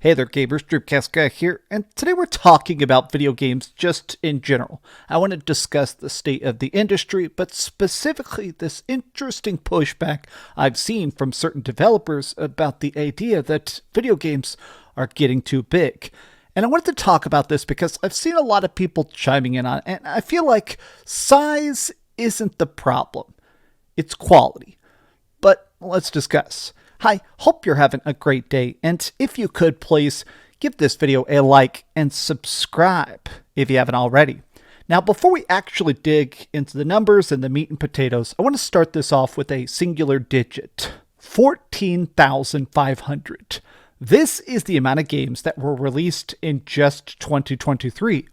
Hey there gamers, DreamcastGuy here, and today we're talking about video games just in general. I want to discuss the state of the industry, but specifically this interesting pushback I've seen from certain developers about the idea that video games are getting too big. And I wanted to talk about this because I've seen a lot of people chiming in on it, and I feel like size isn't the problem, it's quality. But let's discuss. Hi, hope you're having a great day, and if you could please give this video a like and subscribe if you haven't already. Now before we actually dig into the numbers and the meat and potatoes, I want to start this off with a singular digit, 14,500. This is the amount of games that were released in just 2023.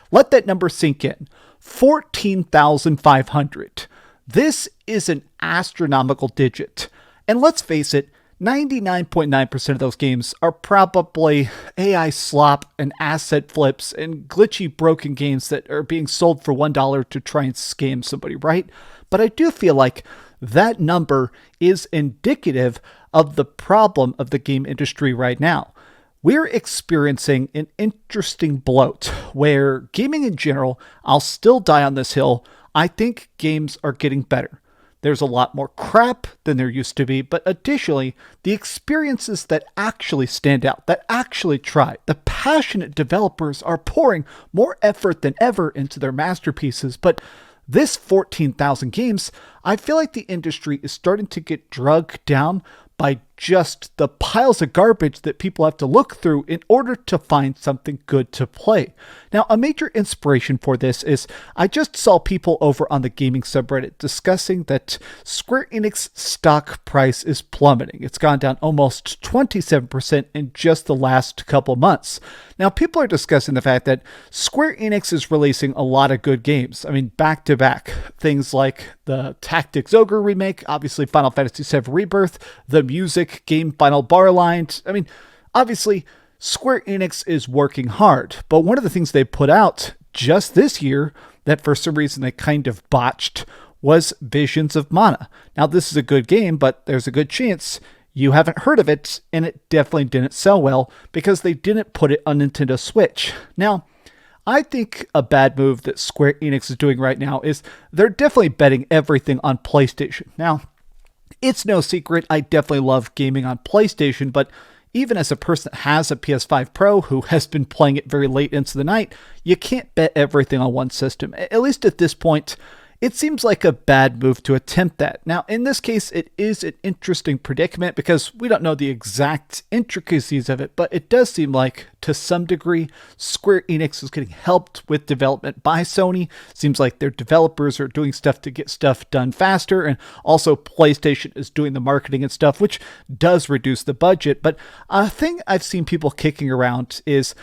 Let that number sink in, 14,500. This is an astronomical digit. And let's face it, 99.9% of those games are probably AI SLOP and asset flips and glitchy broken games that are being sold for $1 to try and scam somebody, right? But I do feel like that number is indicative of the problem of the game industry right now. We're experiencing an interesting bloat where gaming in general, I'll still die on this hill, I think games are getting better. There's a lot more crap than there used to be, but additionally, the experiences that actually stand out, that actually try, the passionate developers are pouring more effort than ever into their masterpieces. But this 14,000 games, I feel like the industry is starting to get drugged down by just the piles of garbage that people have to look through in order to find something good to play. Now, a major inspiration for this is I just saw people over on the gaming subreddit discussing that Square Enix stock price is plummeting. It's gone down almost 27% in just the last couple months. Now, people are discussing the fact that Square Enix is releasing a lot of good games. I mean, back to back. Things like the Tactics Ogre remake, obviously Final Fantasy VII Rebirth, the music game Final Bar Line. I mean, obviously, Square Enix is working hard, but one of the things they put out just this year that for some reason they kind of botched was Visions of Mana. Now, this is a good game, but there's a good chance you haven't heard of it, and it definitely didn't sell well because they didn't put it on Nintendo Switch. Now, I think a bad move that Square Enix is doing right now is they're definitely betting everything on PlayStation. Now, it's no secret, I definitely love gaming on PlayStation, but even as a person that has a PS5 Pro who has been playing it very late into the night, you can't bet everything on one system. At least at this point, it seems like a bad move to attempt that. Now, in this case, it is an interesting predicament because we don't know the exact intricacies of it, but it does seem like, to some degree, Square Enix is getting helped with development by Sony. Seems like their developers are doing stuff to get stuff done faster, and also PlayStation is doing the marketing and stuff, which does reduce the budget. But a thing I've seen people kicking around is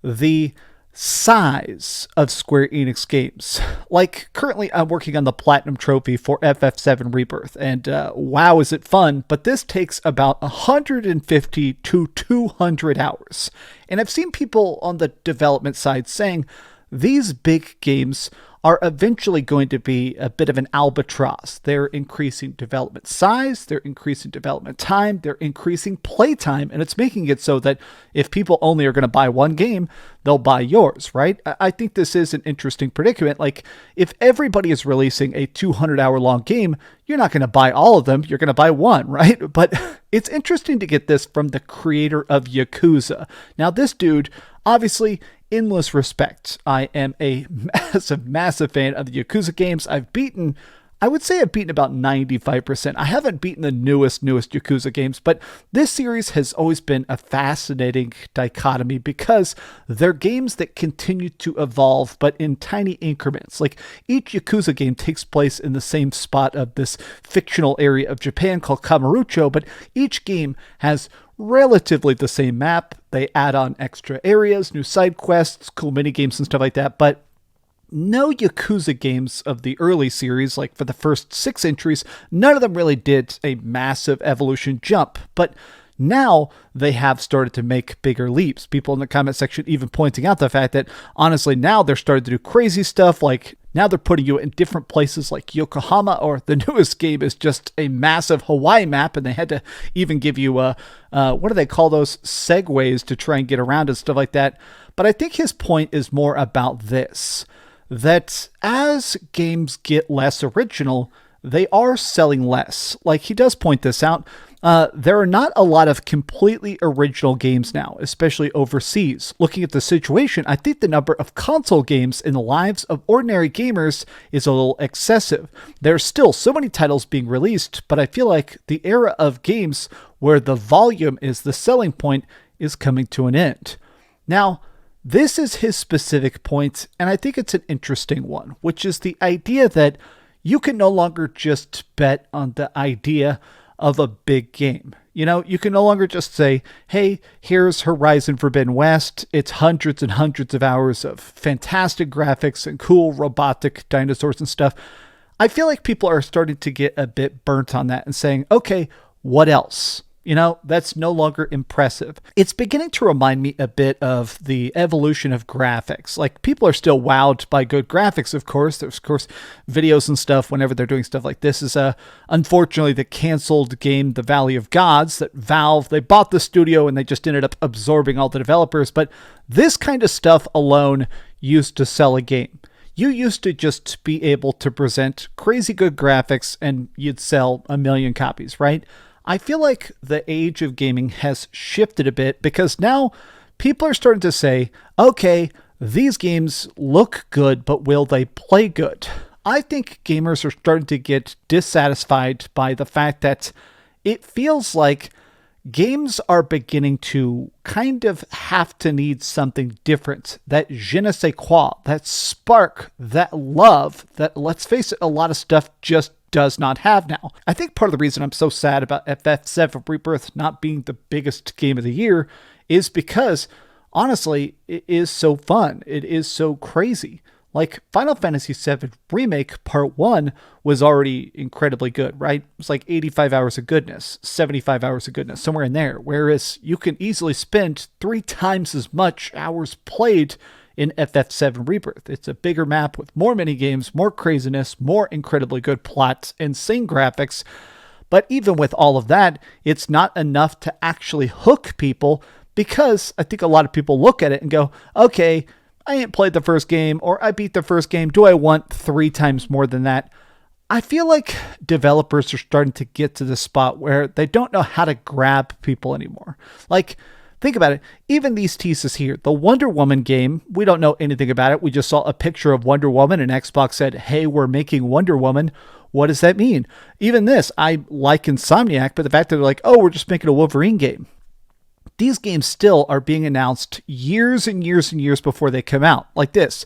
the size of Square Enix games. Like currently I'm working on the Platinum Trophy for FF7 Rebirth, and wow is it fun, but this takes about 150 to 200 hours. And I've seen people on the development side saying these big games are eventually going to be a bit of an albatross. They're increasing development size, they're increasing development time, they're increasing play time, and it's making it so that if people only are going to buy one game, they'll buy yours, right? I think this is an interesting predicament. Like, if everybody is releasing a 200-hour long game, you're not going to buy all of them, you're going to buy one, right? But it's interesting to get this from the creator of Yakuza. Now, this dude, obviously, endless respect. I am a massive fan of the Yakuza games. I would say I've beaten about 95%. I haven't beaten the newest Yakuza games, but this series has always been a fascinating dichotomy because they're games that continue to evolve, but in tiny increments. Like, each Yakuza game takes place in the same spot of this fictional area of Japan called Kamurocho, but each game has relatively the same map. They add on extra areas, new side quests, cool mini games and stuff like that, but no Yakuza games of the early series, like for the first 6 entries, none of them really did a massive evolution jump. But now they have started to make bigger leaps. People in the comment section even pointing out the fact that, honestly, now they're starting to do crazy stuff like Now they're putting you in different places like Yokohama, or the newest game is just a massive Hawaii map, and they had to even give you what do they call those, segways to try and get around and stuff like that. But I think his point is more about this, that as games get less original, they are selling less. Like, he does point this out. There are not a lot of completely original games now, especially overseas. Looking at the situation, I think the number of console games in the lives of ordinary gamers is a little excessive. There's still so many titles being released, but I feel like the era of games where the volume is the selling point is coming to an end. Now, this is his specific point, and I think it's an interesting one, which is the idea that you can no longer just bet on the idea of a big game. You know, you can no longer just say, hey, here's Horizon Forbidden West. It's hundreds and hundreds of hours of fantastic graphics and cool robotic dinosaurs and stuff. I feel like people are starting to get a bit burnt on that and saying, okay, what else? You know, that's no longer impressive. It's beginning to remind me a bit of the evolution of graphics. Like, people are still wowed by good graphics, of course. There's, of course, videos and stuff whenever they're doing stuff like this. Is unfortunately the canceled game, The Valley of Gods, that Valve, they bought the studio and they just ended up absorbing all the developers. But this kind of stuff alone used to sell a game. You used to just be able to present crazy good graphics and you'd sell 1 million copies, right? I feel like the age of gaming has shifted a bit because now people are starting to say, okay, these games look good, but will they play good? I think gamers are starting to get dissatisfied by the fact that it feels like games are beginning to kind of have to need something different. That je ne sais quoi, that spark, that love, that, let's face it, a lot of stuff just does not have now. I think part of the reason I'm so sad about FF7 Rebirth not being the biggest game of the year is because, honestly, it is so fun. It is so crazy. Like, Final Fantasy VII Remake Part 1 was already incredibly good, right? It's like 85 hours of goodness, 75 hours of goodness, somewhere in there. Whereas you can easily spend 3 times as much hours played in FF7 Rebirth. It's a bigger map with more minigames, more craziness, more incredibly good plots, insane graphics. But even with all of that, it's not enough to actually hook people, because I think a lot of people look at it and go, okay, I ain't played the first game, or I beat the first game. Do I want 3 times more than that? I feel like developers are starting to get to the spot where they don't know how to grab people anymore. Like, think about it. Even these teases here, the Wonder Woman game, we don't know anything about it. We just saw a picture of Wonder Woman and Xbox said, hey, we're making Wonder Woman. What does that mean? Even this, I like Insomniac, but the fact that they're like, oh, we're just making a Wolverine game. These games still are being announced years and years and years before they come out. Like this.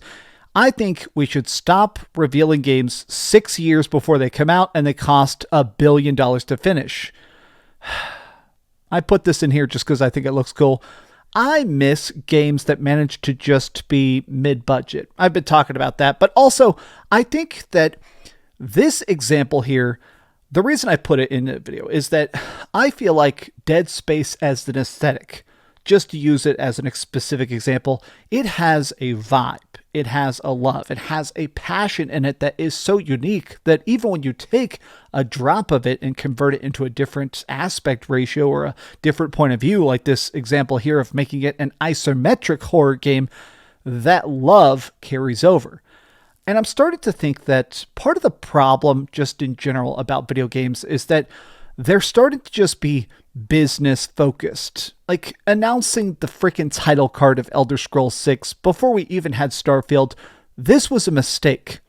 I think we should stop revealing games 6 years before they come out and they cost $1 billion to finish. I put this in here just because I think it looks cool. I miss games that manage to just be mid-budget. I've been talking about that, but also I think that this example here, the reason I put it in the video is that I feel like Dead Space as an aesthetic, just to use it as a specific example, it has a vibe. It has a love. It has a passion in it that is so unique that even when you take a drop of it and convert it into a different aspect ratio or a different point of view, like this example here of making it an isometric horror game, that love carries over. And I'm starting to think that part of the problem just in general about video games is that they're starting to just be business focused. Like announcing the freaking title card of Elder Scrolls 6 before we even had Starfield, this was a mistake.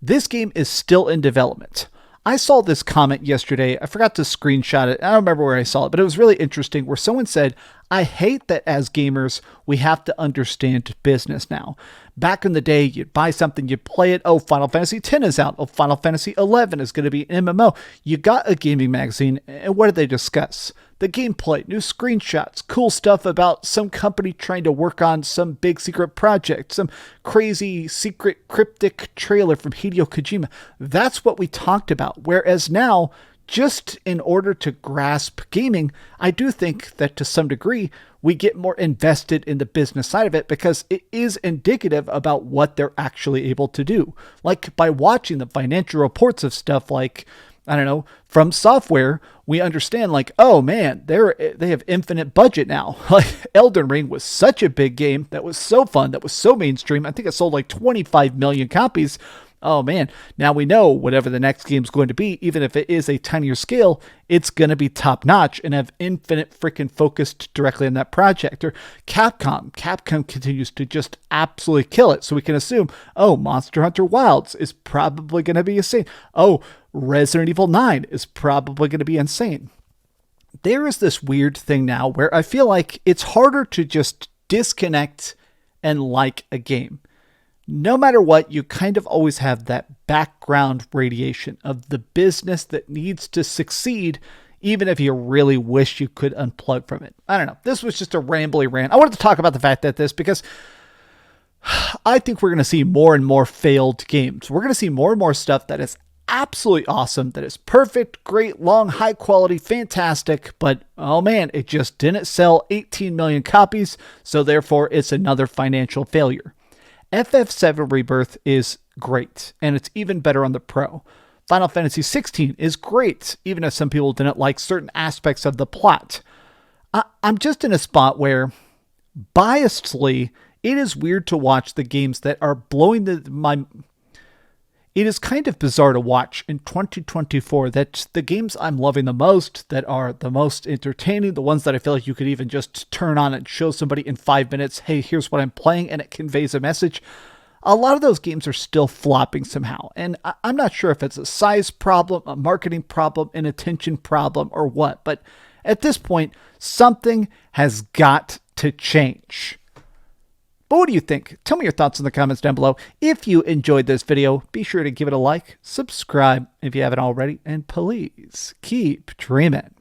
This game is still in development. I saw this comment yesterday. I forgot to screenshot it. I don't remember where I saw it, but it was really interesting where someone said, I hate that as gamers, we have to understand business now. Back in the day, you'd buy something, you'd play it. Oh, Final Fantasy X is out. Oh, Final Fantasy XI is going to be an MMO. You got a gaming magazine, and what did they discuss? The gameplay, new screenshots, cool stuff about some company trying to work on some big secret project, some crazy secret cryptic trailer from Hideo Kojima. That's what we talked about. Whereas now, just in order to grasp gaming, I do think that to some degree, we get more invested in the business side of it because it is indicative about what they're actually able to do. Like by watching the financial reports of stuff like, I don't know, From Software, we understand like, oh man, they have infinite budget now. Like Elden Ring was such a big game that was so fun, that was so mainstream. I think it sold like 25 million copies. Oh man, now we know whatever the next game is going to be, even if it is a tinier scale, it's going to be top notch and have infinite freaking focused directly on that project. Or Capcom continues to just absolutely kill it. So we can assume, oh, Monster Hunter Wilds is probably going to be insane. Oh, Resident Evil 9 is probably going to be insane. There is this weird thing now where I feel like it's harder to just disconnect and like a game. No matter what, you kind of always have that background radiation of the business that needs to succeed, even if you really wish you could unplug from it. I don't know. This was just a rambly rant. I wanted to talk about the fact that because I think we're going to see more and more failed games. We're going to see more and more stuff that is absolutely awesome, that is perfect, great, long, high quality, fantastic, but oh man, it just didn't sell 18 million copies, so therefore it's another financial failure. FF7 Rebirth is great, and it's even better on the Pro. Final Fantasy 16 is great, even if some people didn't like certain aspects of the plot. I'm just in a spot where, biasedly, it is weird to watch the games that are blowing my... It is kind of bizarre to watch in 2024 that the games I'm loving the most, that are the most entertaining, the ones that I feel like you could even just turn on and show somebody in 5 minutes, hey, here's what I'm playing, and it conveys a message. A lot of those games are still flopping somehow. And I'm not sure if it's a size problem, a marketing problem, an attention problem, or what. But at this point, something has got to change. But what do you think? Tell me your thoughts in the comments down below. If you enjoyed this video, be sure to give it a like, subscribe if you haven't already, and please keep dreaming.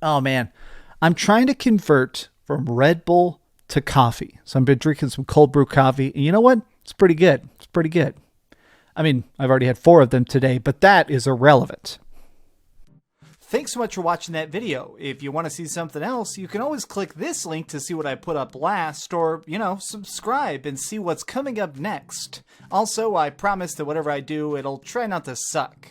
Oh man, I'm trying to convert from Red Bull to coffee. So I've been drinking some cold brew coffee, and you know what? It's pretty good. It's pretty good. I mean, I've already had 4 of them today, but that is irrelevant. Thanks so much for watching that video. If you want to see something else, you can always click this link to see what I put up last, or, subscribe and see what's coming up next. Also, I promise that whatever I do, it'll try not to suck.